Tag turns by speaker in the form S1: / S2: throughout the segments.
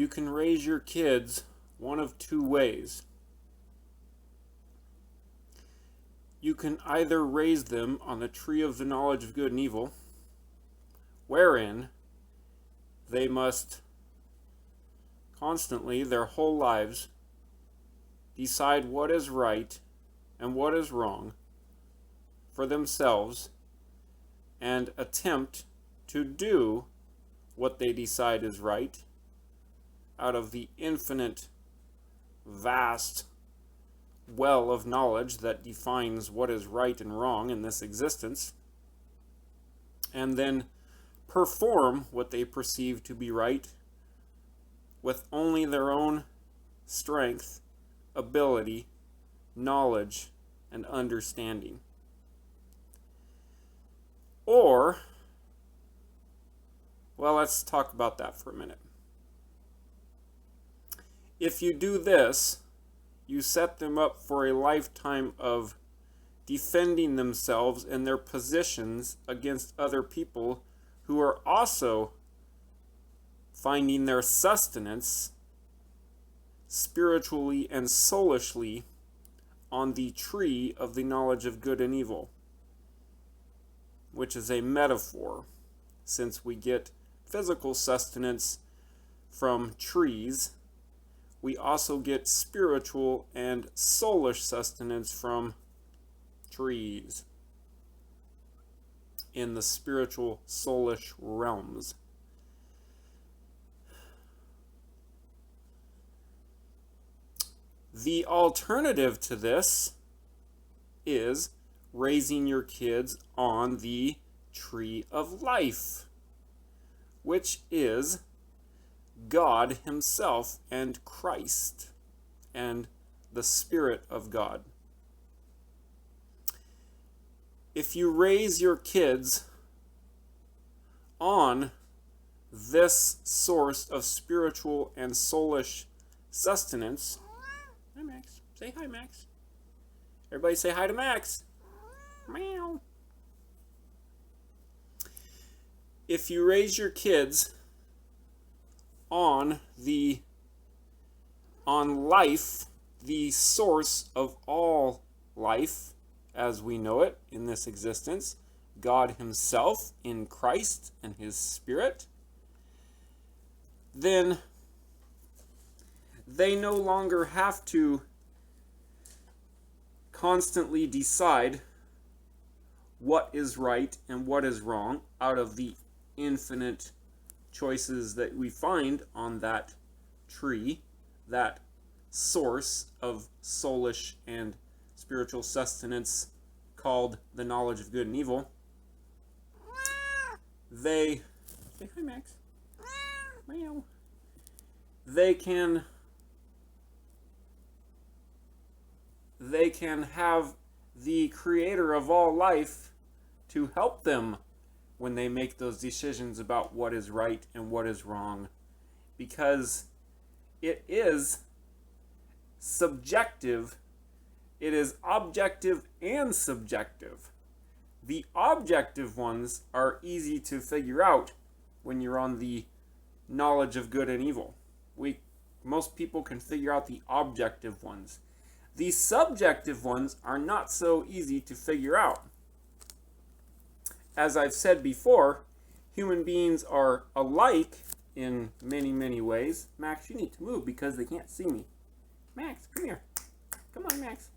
S1: You can raise your kids one of two ways. You can either raise them on the tree of the knowledge of good and evil, wherein they must constantly, their whole lives, decide what is right and what is wrong for themselves and attempt to do what they decide is right out of the infinite, vast well of knowledge that defines what is right and wrong in this existence, and then perform what they perceive to be right with only their own strength, ability, knowledge, and understanding. Or, well, let's talk about that for a minute. If you do this, you set them up for a lifetime of defending themselves and their positions against other people who are also finding their sustenance spiritually and soulishly on the tree of the knowledge of good and evil, which is a metaphor, since we get physical sustenance from trees. We also get spiritual and soulish sustenance from trees in the spiritual soulish realms. The alternative to this is raising your kids on the tree of life, which is God Himself and Christ and the Spirit of God. If you raise your kids on this source of spiritual and soulish sustenance, hi Max, say hi Max. Everybody say hi to Max. Meow. If you raise your kids on life, the source of all life as we know it in this existence, God Himself in Christ and His Spirit, then they no longer have to constantly decide what is right and what is wrong out of the infinite choices that we find on that tree, that source of soulish and spiritual sustenance called the knowledge of good and evil. They say hi Max. Meow. They can have the creator of all life to help them when they make those decisions about what is right and what is wrong, because it is subjective, it is objective and subjective. The objective ones are easy to figure out when you're on the knowledge of good and evil. Most people can figure out the objective ones. The subjective ones are not so easy to figure out. As I've said before, human beings are alike in many, many ways. Max, you need to move because they can't see me. Max, come here. Come on, Max.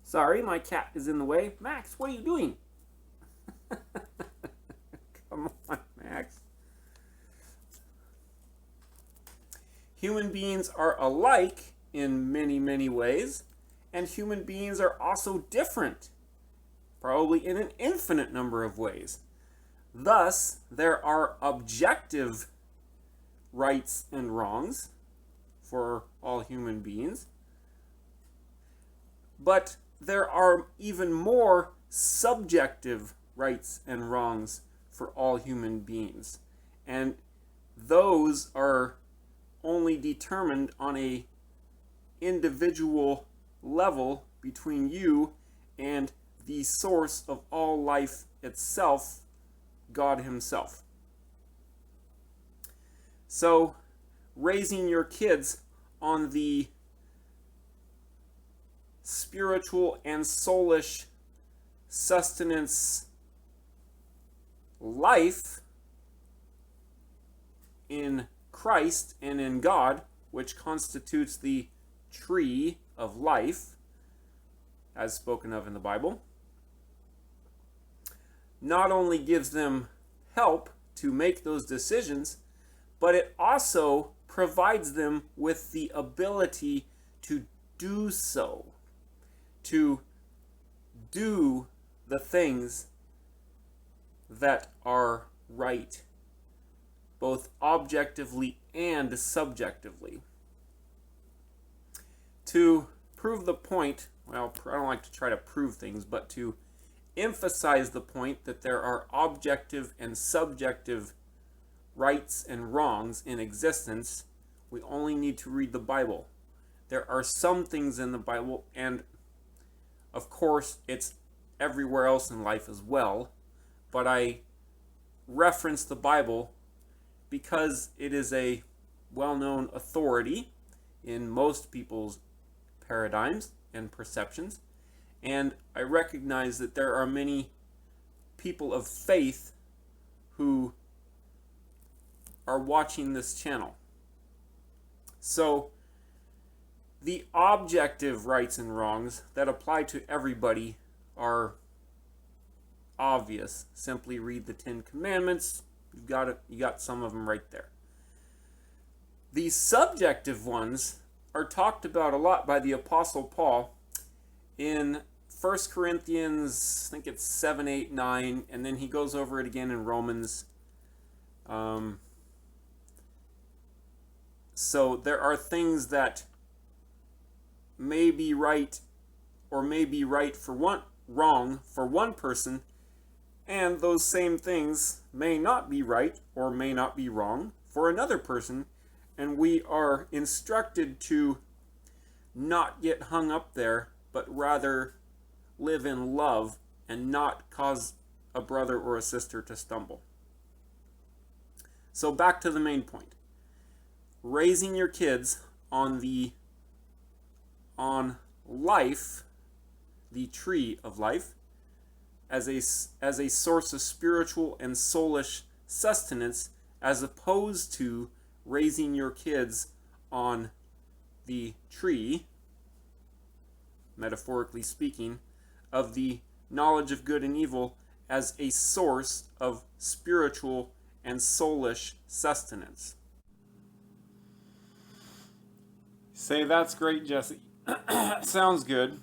S1: Sorry, my cat is in the way. Max, what are you doing? Come on, Max. Human beings are alike in many, many ways, and human beings are also different, probably in an infinite number of ways. Thus, there are objective rights and wrongs for all human beings, but there are even more subjective rights and wrongs for all human beings, and those are only determined on a individual level between you and the source of all life itself, God Himself. So raising your kids on the spiritual and soulish sustenance life in Christ and in God, which constitutes the tree of life, as spoken of in the Bible, not only gives them help to make those decisions, but it also provides them with the ability to do so, to do the things that are right, both objectively and subjectively. To prove the point, well, I don't like to try to prove things, but to emphasize the point that there are objective and subjective rights and wrongs in existence, we only need to read the Bible. There are some things in the Bible, and of course it's everywhere else in life as well, but I reference the Bible because it is a well-known authority in most people's paradigms and perceptions, and I recognize that there are many people of faith who are watching this channel. So the objective rights and wrongs that apply to everybody are obvious. Simply read the Ten Commandments. You got some of them right there. The subjective ones are talked about a lot by the Apostle Paul in 1 Corinthians, I think it's 7, 8, 9, and then he goes over it again in Romans. So there are things that may be right or may be right for one, wrong for one person, and those same things may not be right or may not be wrong for another person, and we are instructed to not get hung up there, but rather live in love and not cause a brother or a sister to stumble. So back to the main point. Raising your kids on life, the tree of life, as a source of spiritual and soulish sustenance, as opposed to raising your kids on the tree, metaphorically speaking, of the knowledge of good and evil as a source of spiritual and soulish sustenance. Say, that's great, Jesse. Sounds good.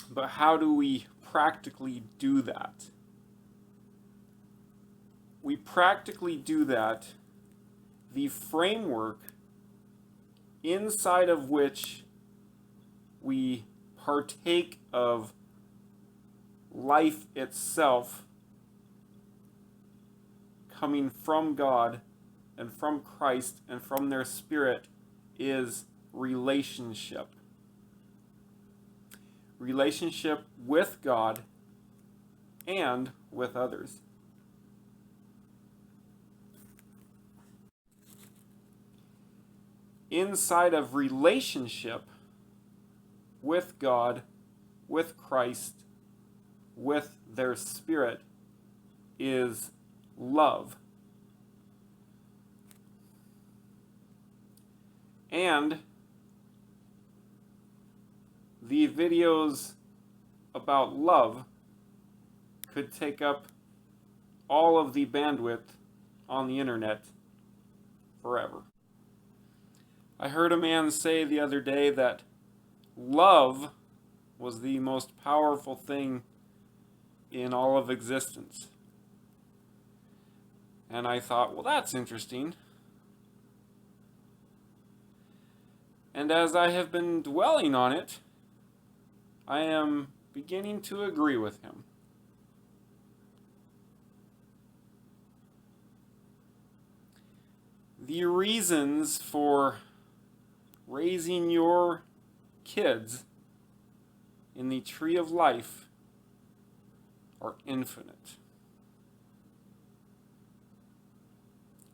S1: But how do we practically do that? We practically do that, the framework inside of which we partake of life itself coming from God and from Christ and from their Spirit, is relationship. Relationship with God and with others. Inside of relationship with God, with Christ, with their Spirit, is love. And the videos about love could take up all of the bandwidth on the internet forever. I heard a man say the other day that love was the most powerful thing in all of existence. And I thought, well, that's interesting. And as I have been dwelling on it, I am beginning to agree with him. The reasons for raising your kids in the tree of life are infinite.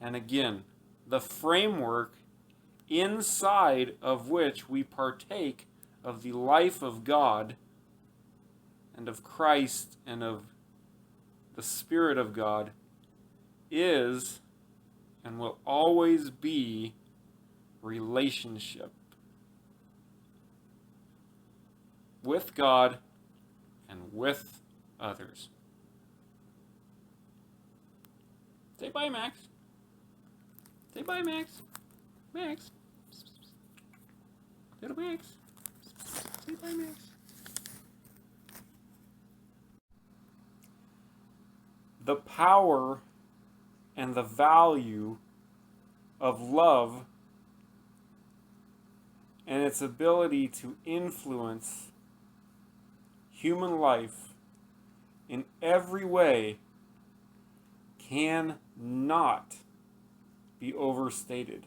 S1: And again, the framework inside of which we partake of the life of God and of Christ and of the Spirit of God, is and will always be relationship with God and with others. Say bye, Max. Say bye, Max. Max. Little Max. Say bye, Max. The power and the value of love and its ability to influence human life in every way cannot be overstated.